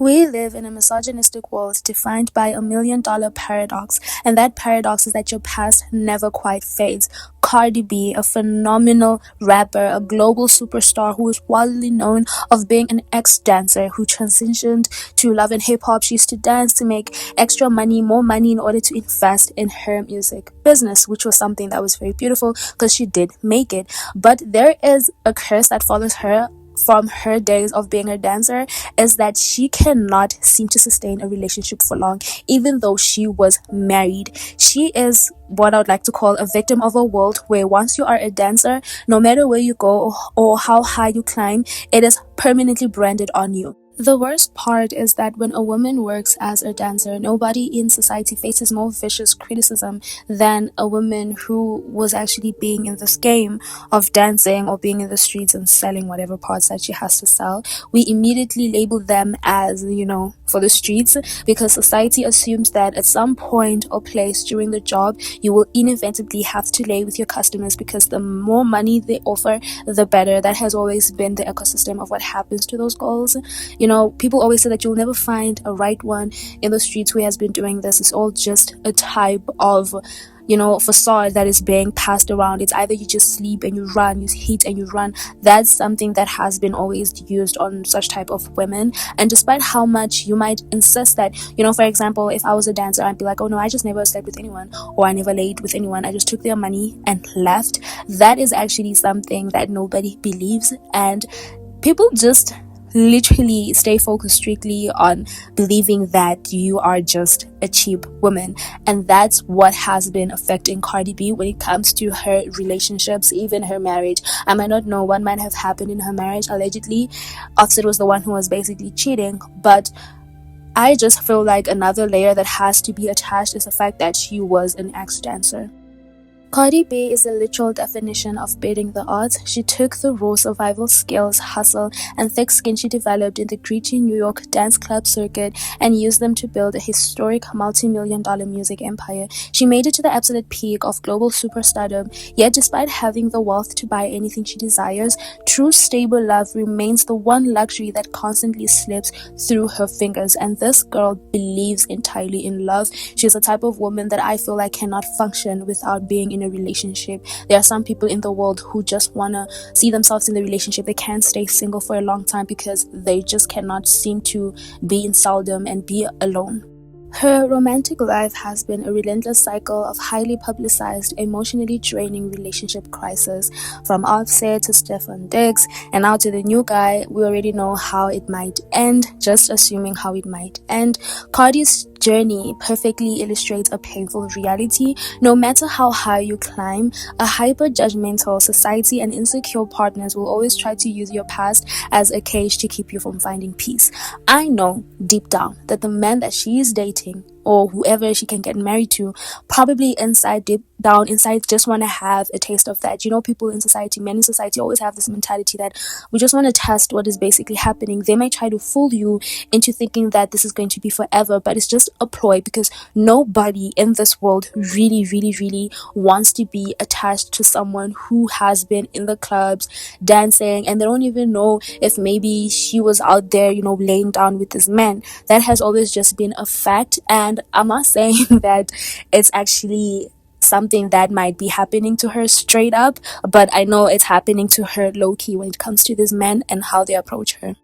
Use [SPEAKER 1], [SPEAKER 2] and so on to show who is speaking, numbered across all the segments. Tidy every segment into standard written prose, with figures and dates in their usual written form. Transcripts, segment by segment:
[SPEAKER 1] We live in a misogynistic world defined by $1 million paradox, and that paradox is that your past never quite fades. Cardi B, a phenomenal rapper, a global superstar who is widely known of being an ex-dancer who transitioned to love and hip-hop. She used to dance to make extra money, more money in order to invest in her music business, which was something that was very beautiful because she did make it. But there is a curse that follows her from her days of being a dancer, is that she cannot seem to sustain a relationship for long, even though she was married. She is what I would like to call a victim of a world where once you are a dancer, no matter where you go or how high you climb, it is permanently branded on you. The worst part is that when a woman works as a dancer, nobody in society faces more vicious criticism than a woman who was actually being in this game of dancing or being in the streets and selling whatever parts that she has to sell. We immediately label them as, for the streets, because society assumes that at some point or place during the job, you will inevitably have to lay with your customers because the more money they offer, the better. That has always been the ecosystem of what happens to those girls. People always say that you'll never find a right one in the streets who has been doing this. It's all just a type of facade that is being passed around. It's either you just sleep and you run, you hit and you run. That's something that has been always used on such type of women. And despite how much you might insist that, for example, if I was a dancer, I'd be like, oh no, I just never slept with anyone, or I never laid with anyone, I just took their money and left. That is actually something that nobody believes, and people just literally stay focused strictly on believing that you are just a cheap woman. And that's what has been affecting Cardi B when it comes to her relationships, even her marriage. I might not know what might have happened in her marriage. Allegedly, Offset was the one who was basically cheating, but I just feel like another layer that has to be attached is the fact that she was an ex-dancer. Cardi B is the literal definition of beating the odds. She took the raw survival skills, hustle, and thick skin she developed in the gritty New York dance club circuit and used them to build a historic multi-million-dollar music empire. She made it to the absolute peak of global superstardom, yet despite having the wealth to buy anything she desires, true stable love remains the one luxury that constantly slips through her fingers. And this girl believes entirely in love. She's the type of woman that I feel like cannot function without being in a relationship. There are some people in the world who just want to see themselves in the relationship. They can't stay single for a long time because they just cannot seem to be in seldom and be alone. Her romantic life has been a relentless cycle of highly publicized, emotionally draining relationship crises. From Offset to Stefan Diggs and now to the new guy, we already know how it might end, just assuming how it might end. Cardi's journey perfectly illustrates a painful reality. No matter how high you climb, a hyper-judgmental society and insecure partners will always try to use your past as a cage to keep you from finding peace. I know deep down that the man that she is dating, or whoever she can get married to, probably deep down inside just want to have a taste of that. People in society, men in society always have this mentality that we just want to test what is basically happening. They may try to fool you into thinking that this is going to be forever, but it's just a ploy, because nobody in this world really, really, really wants to be attached to someone who has been in the clubs dancing, and they don't even know if maybe she was out there, laying down with this man. That has always just been a fact, and I'm not saying that it's actually something that might be happening to her straight up, but I know it's happening to her low-key when it comes to these men and how they approach her.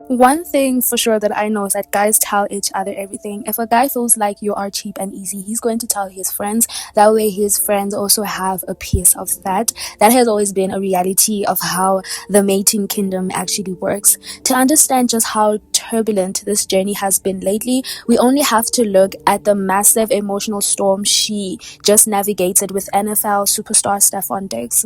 [SPEAKER 1] One thing for sure that I know is that guys tell each other everything. If a guy feels like you are cheap and easy, he's going to tell his friends. That way his friends also have a piece of that. That has always been a reality of how the mating kingdom actually works. To understand just how turbulent this journey has been lately, we only have to look at the massive emotional storm she just navigated with NFL superstar Stefan Diggs.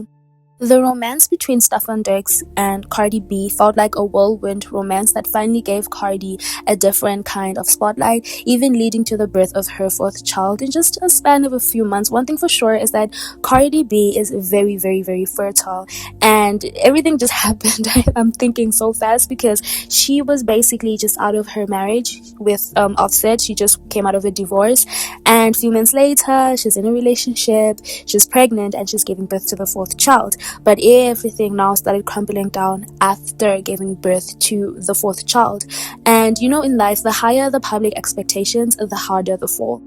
[SPEAKER 1] The romance between Stefan Diggs and Cardi B felt like a whirlwind romance that finally gave Cardi a different kind of spotlight, even leading to the birth of her fourth child in just a span of a few months. One thing for sure is that Cardi B is very, very, very fertile, and everything just happened. I'm thinking so fast because she was basically just out of her marriage with Offset. She just came out of a divorce, and a few months later, she's in a relationship, she's pregnant, and she's giving birth to the fourth child. but everything now started crumbling down after giving birth to the fourth child. And in life, the higher the public expectations, the harder the fall.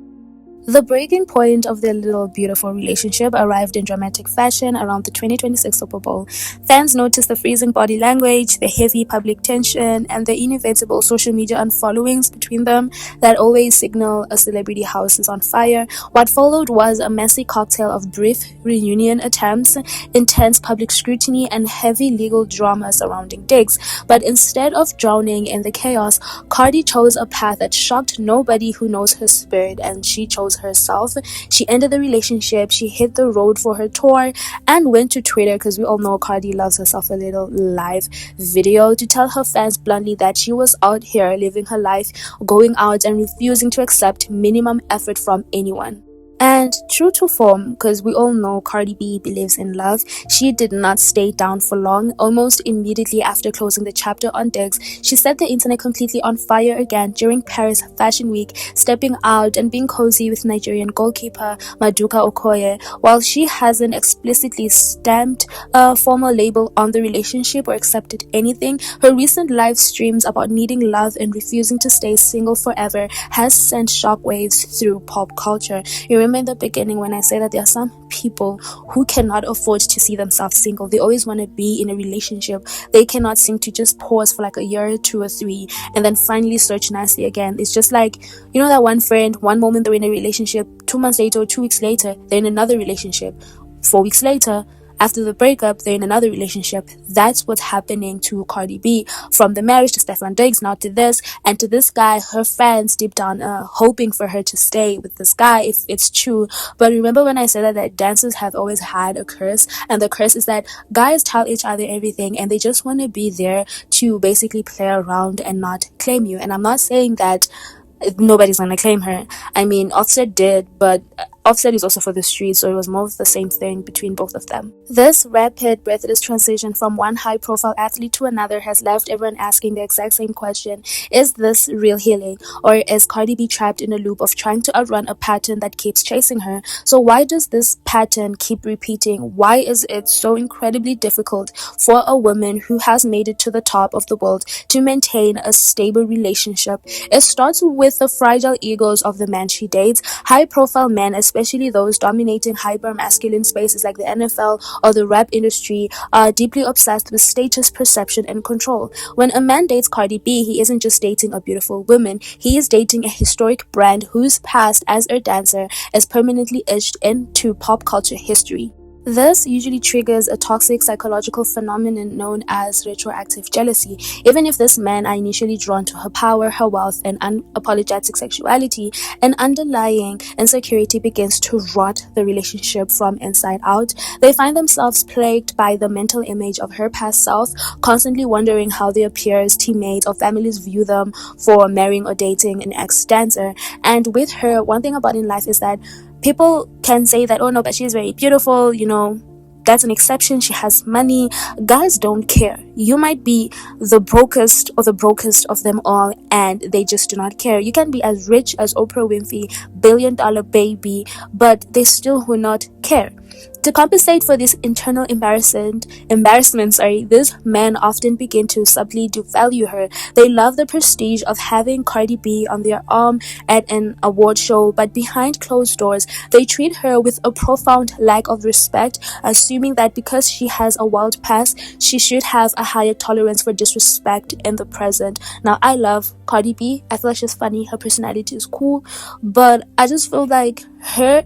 [SPEAKER 1] The breaking point of their little beautiful relationship arrived in dramatic fashion around the 2026 Super Bowl. Fans noticed the freezing body language, the heavy public tension, and the inevitable social media unfollowings between them that always signal a celebrity house is on fire. What followed was a messy cocktail of brief reunion attempts, intense public scrutiny, and heavy legal drama surrounding digs. But instead of drowning in the chaos, Cardi chose a path that shocked nobody who knows her spirit, and she chose herself. She ended the relationship, she hit the road for her tour, and went to Twitter, because we all know Cardi loves herself, a little live video to tell her fans bluntly that she was out here living her life, going out and refusing to accept minimum effort from anyone. And true to form, because we all know Cardi B believes in love, she did not stay down for long. Almost immediately after closing the chapter on Diggs, she set the internet completely on fire again during Paris Fashion Week, stepping out and being cozy with Nigerian goalkeeper Maduka Okoye. While she hasn't explicitly stamped a formal label on the relationship or accepted anything, her recent live streams about needing love and refusing to stay single forever has sent shockwaves through pop culture. You remember in the beginning when I said that there are some people who cannot afford to see themselves single. They always want to be in a relationship. They cannot seem to just pause for like a year, 2 or 3, and then finally search nicely again. It's just like, that one friend, one moment they're in a relationship, 2 months later or 2 weeks later, they're in another relationship. 4 weeks later, after the breakup, they're in another relationship. That's what's happening to Cardi B. From the marriage to Stefan Diggs, now to this, and to this guy, her fans deep down hoping for her to stay with this guy if it's true. But remember when I said that dancers have always had a curse, and the curse is that guys tell each other everything and they just want to be there to basically play around and not claim you. And I'm not saying that nobody's gonna claim her. I mean, Offset did, but Offset is also for the streets, so it was more of the same thing between both of them. This rapid, breathless transition from one high-profile athlete to another has left everyone asking the exact same question: is this real healing, or is Cardi B trapped in a loop of trying to outrun a pattern that keeps chasing her? So why does this pattern keep repeating? Why is it so incredibly difficult for a woman who has made it to the top of the world to maintain a stable relationship? It starts with the fragile egos of the man she dates. High-profile men, especially those dominating hyper-masculine spaces like the NFL or the rap industry, are deeply obsessed with status, perception, and control. When a man dates Cardi B, he isn't just dating a beautiful woman, he is dating a historic brand whose past as a dancer is permanently etched into pop culture history. This usually triggers a toxic psychological phenomenon known as retroactive jealousy. Even if this men are initially drawn to her power, her wealth, and unapologetic sexuality, an underlying insecurity begins to rot the relationship from inside out. They find themselves plagued by the mental image of her past self, constantly wondering how their peers, teammates, or families view them for marrying or dating an ex-dancer. And with her, one thing about in life is that people can say that, oh no, but she's very beautiful, that's an exception, she has money. Guys don't care. You might be the brokest of them all, and they just do not care. You can be as rich as Oprah Winfrey, billion-dollar baby, but they still will not care. To compensate for this internal embarrassment, these men often begin to subtly devalue her. They love the prestige of having Cardi B on their arm at an award show, but behind closed doors, they treat her with a profound lack of respect, assuming that because she has a wild past, she should have a higher tolerance for disrespect in the present. Now, I love Cardi B. I feel like she's funny. Her personality is cool, but I just feel like her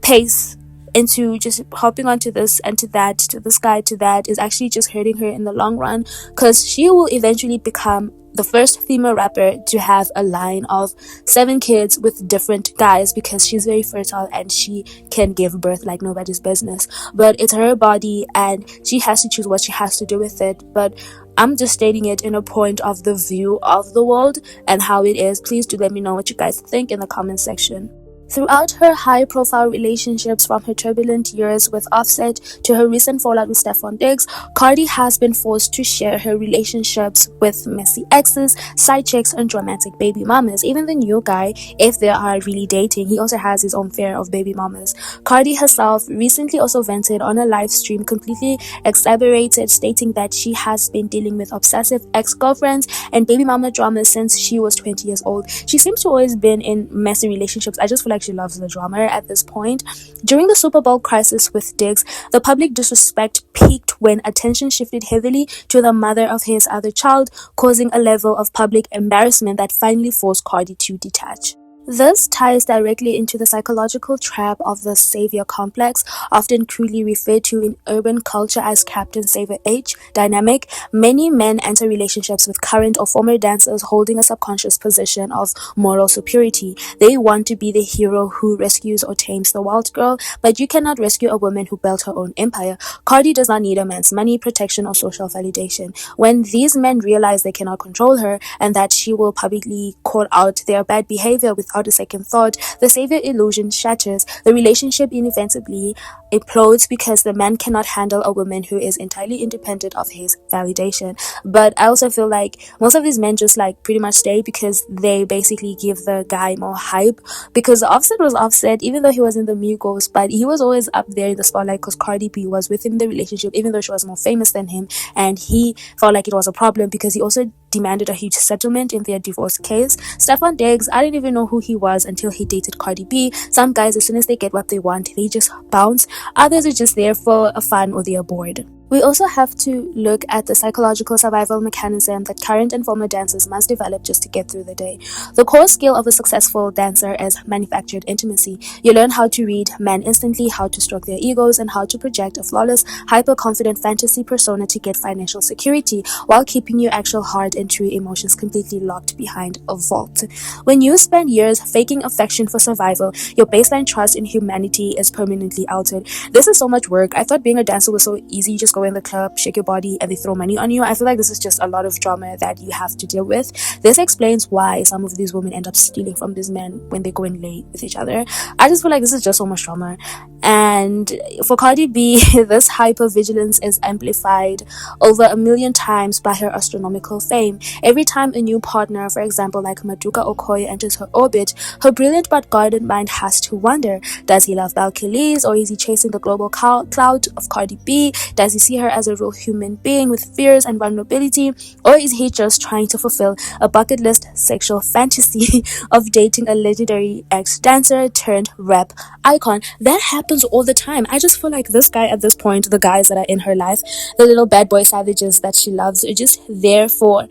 [SPEAKER 1] pace into just hopping onto this and to that, to this guy, to that, is actually just hurting her in the long run, because she will eventually become the first female rapper to have a line of 7 kids with different guys, because she's very fertile and she can give birth like nobody's business. But it's her body and she has to choose what she has to do with it. But I'm just stating it in a point of the view of the world and how it is. Please do let me know what you guys think in the comment section. Throughout her high-profile relationships, from her turbulent years with Offset to her recent fallout with Stefan Diggs, Cardi has been forced to share her relationships with messy exes, side chicks, and dramatic baby mamas. Even the new guy, if they are really dating, he also has his own fair of baby mamas. Cardi herself recently also vented on a live stream, completely exaggerated, stating that she has been dealing with obsessive ex-girlfriends and baby mama drama since she was 20 years old. She seems to always been in messy relationships. I just feel like she loves the drama at this point. During the Super Bowl crisis with Diggs, the public disrespect peaked when attention shifted heavily to the mother of his other child, causing a level of public embarrassment that finally forced Cardi to detach. This ties directly into the psychological trap of the savior complex, often crudely referred to in urban culture as Captain Savior H dynamic. Many men enter relationships with current or former dancers holding a subconscious position of moral superiority. They want to be the hero who rescues or tames the wild girl, but you cannot rescue a woman who built her own empire. Cardi does not need a man's money, protection, or social validation. When these men realize they cannot control her and that she will publicly call out their bad behavior without a second thought, the savior illusion shatters. The relationship inevitably implodes because the man cannot handle a woman who is entirely independent of his validation. But I also feel like most of these men just like pretty much stay because they basically give the guy more hype, because Offset was Offset even though he was in the Migos, but he was always up there in the spotlight because Cardi B was with him in the relationship even though she was more famous than him, and he felt like it was a problem because he also demanded a huge settlement in their divorce case. Stefan Diggs, I didn't even know who he was until he dated Cardi B. Some guys, as soon as they get what they want, they just bounce. Others are just there for a fun or they are bored. We also have to look at the psychological survival mechanism that current and former dancers must develop just to get through the day. The core skill of a successful dancer is manufactured intimacy. You learn how to read men instantly, how to stroke their egos, and how to project a flawless, hyper-confident fantasy persona to get financial security while keeping your actual heart and true emotions completely locked behind a vault. When you spend years faking affection for survival, your baseline trust in humanity is permanently altered. This is so much work. I thought being a dancer was so easy. You just go in the club, shake your body, and they throw money on you. I feel like this is just a lot of drama that you have to deal with. This explains why some of these women end up stealing from these men when they go and lay with each other. I just feel like this is just so much drama. And for Cardi B, this hypervigilance is amplified over 1 million times by her astronomical fame. Every time a new partner, for example like Maduka Okoye, enters her orbit, her brilliant but guarded mind has to wonder, does he love Balkiliz, or is he chasing the global clout of Cardi B? Does he see her as a real human being with fears and vulnerability, or is he just trying to fulfill a bucket list sexual fantasy of dating a legendary ex-dancer turned rap icon? That happens all the time. I just feel like this guy at this point, the guys that are in her life, the little bad boy savages that she loves, are just there for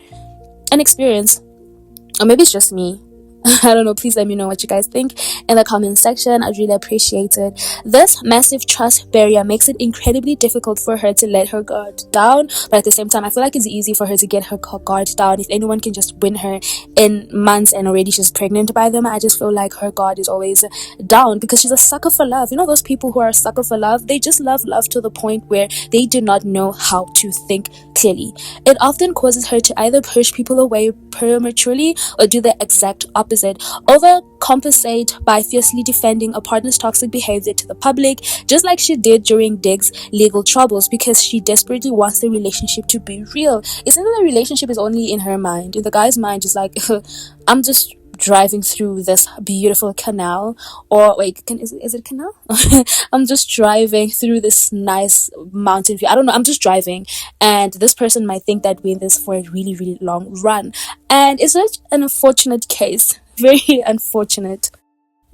[SPEAKER 1] an experience. Or maybe it's just me. I don't know. Please let me know what you guys think in the comment section. I'd really appreciate it. This massive trust barrier makes it incredibly difficult for her to let her guard down, but at the same time I feel like it's easy for her to get her guard down if anyone can just win her in months and already she's pregnant by them. I just feel like her guard is always down because she's a sucker for love. You know those people who are a sucker for love? They just love to the point where they do not know how to think clearly. It often causes her to either push people away prematurely or do the exact opposite. Overcompensate by fiercely defending a partner's toxic behavior to the public, just like she did during Diggs' legal troubles, because she desperately wants the relationship to be real. It seems that the relationship is only in her mind. In the guy's mind, just like, I'm just driving through this beautiful canal, or wait, is it canal? I'm just driving through this nice mountain view. I don't know, I'm just driving, and this person might think that we're in this for a really, really long run, and it's such an unfortunate case. Very unfortunate.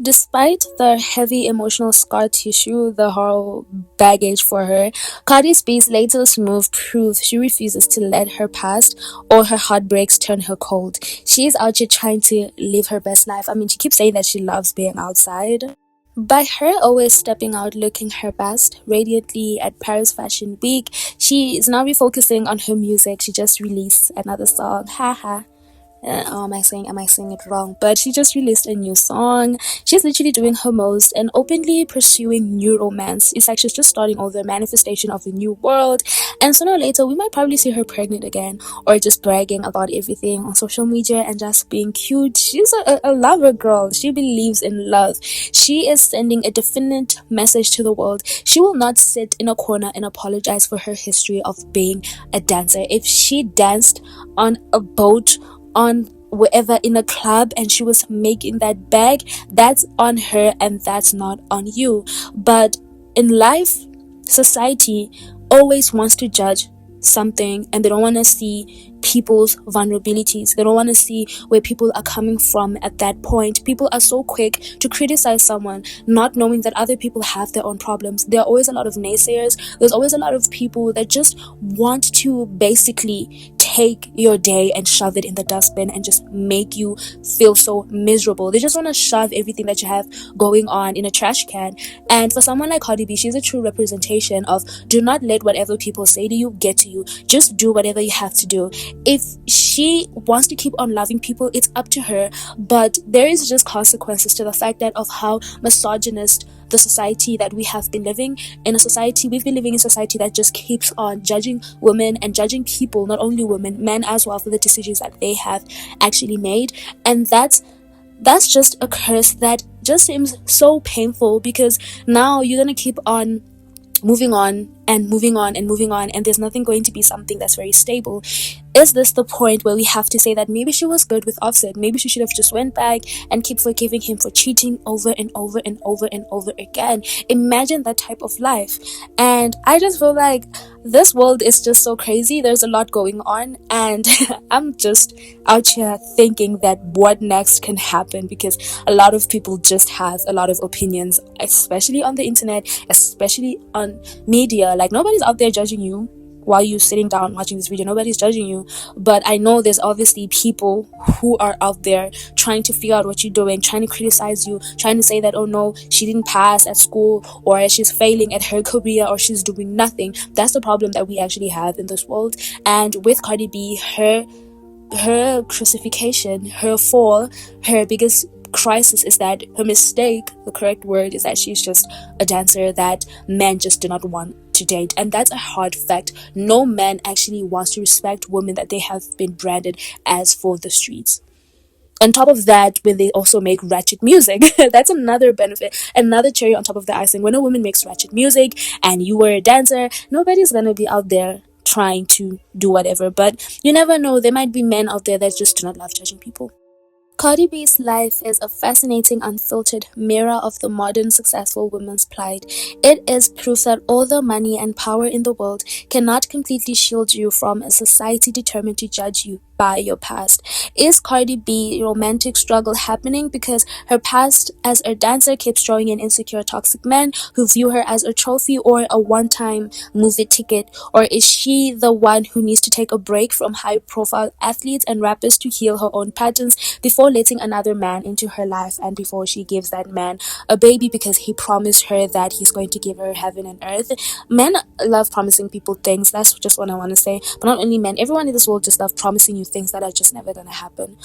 [SPEAKER 1] Despite the heavy emotional scar tissue, the whole baggage for her, Cardi B's latest move proves she refuses to let her past or her heartbreaks turn her cold. She is out here trying to live her best life. I mean, she keeps saying that she loves being outside. By her always stepping out looking her best, radiantly at Paris Fashion Week, she is now refocusing on her music. She just released another song, haha. Am I saying it wrong? But she just released a new song. She's literally doing her most and openly pursuing new romance. It's like she's just starting all the manifestation of the new world. And sooner or later, we might probably see her pregnant again, or just bragging about everything on social media and just being cute. She's a lover girl. She believes in love. She is sending a definite message to the world. She will not sit in a corner and apologize for her history of being a dancer. If she danced on a boat, on wherever, in a club, and she was making that bag, that's on her and that's not on you. But in life, society always wants to judge something, and they don't want to see people's vulnerabilities. They don't want to see where people are coming from at that point. People are so quick to criticize someone, not knowing that other people have their own problems. There are always a lot of naysayers. There's always a lot of people that just want to basically take your day and shove it in the dustbin and just make you feel so miserable. They just want to shove everything that you have going on in a trash can. And for someone like Cardi B, she's a true representation of, do not let whatever people say to you get to you. Just do whatever you have to do. If she wants to keep on loving people, it's up to her. But there is just consequences to the fact that of how misogynist the society that we have been living in. We've been living in a society that just keeps on judging women and judging people, not only women, men as well, for the decisions that they have actually made. And that's just a curse that just seems so painful, because now you're gonna keep on moving on and moving on and moving on, and there's nothing going to be something that's very stable. Is this the point where we have to say that maybe she was good with Offset? Maybe she should have just went back and keep forgiving him for cheating over and over and over and over again. Imagine that type of life. And I just feel like this world is just so crazy. There's a lot going on, and I'm just out here thinking that what next can happen, because a lot of people just have a lot of opinions, especially on the internet, especially on media. Like, nobody's out there judging you while you're sitting down watching this video. Nobody's judging you, but I know there's obviously people who are out there trying to figure out what you're doing, trying to criticize you, trying to say that, oh no, she didn't pass at school, or she's failing at her career, or she's doing nothing. That's the problem that we actually have in this world. And with Cardi B, her crucifixion, her fall, her biggest crisis is that her mistake, the correct word, is that she's just a dancer that men just do not want to date. And that's a hard fact. No man actually wants to respect women that they have been branded as for the streets. On top of that, when they also make ratchet music, that's another benefit, another cherry on top of the icing. When a woman makes ratchet music and you were a dancer, nobody's gonna be out there trying to do whatever. But you never know, there might be men out there that just do not love judging people. Cardi B's life is a fascinating, unfiltered mirror of the modern successful woman's plight. It is proof that all the money and power in the world cannot completely shield you from a society determined to judge you by your past. Is Cardi B romantic struggle happening because her past as a dancer keeps drawing in insecure, toxic men who view her as a trophy or a one-time movie ticket? Or is she the one who needs to take a break from high-profile athletes and rappers to heal her own patterns before letting another man into her life, and before she gives that man a baby because he promised her that he's going to give her heaven and earth? Men love promising people things. That's just what I want to say. But not only men, everyone in this world just love promising you things that are just never gonna happen.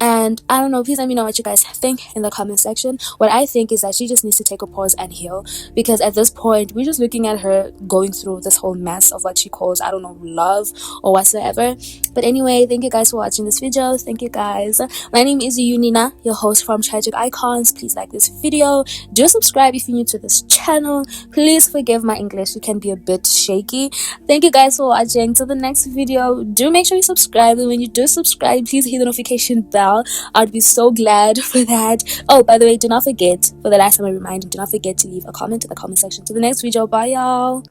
[SPEAKER 1] And I don't know, please let me know what you guys think in the comment section. What I think is that she just needs to take a pause and heal, because at this point we're just looking at her going through this whole mess of what she calls, I don't know, love or whatsoever. But anyway, thank you guys for watching this video. Thank you guys. My name is Yunina, your host from Tragic Icons. Please like this video, do subscribe if you're new to this channel. Please forgive my English, it can be a bit shaky. Thank you guys for watching. Till the next video, do make sure you subscribe, and when you do subscribe, please hit the notification bell. I'd be so glad for that. Oh, by the way, do not forget, for the last time I remind you, do not forget to leave a comment in the comment section. To the next video, bye y'all.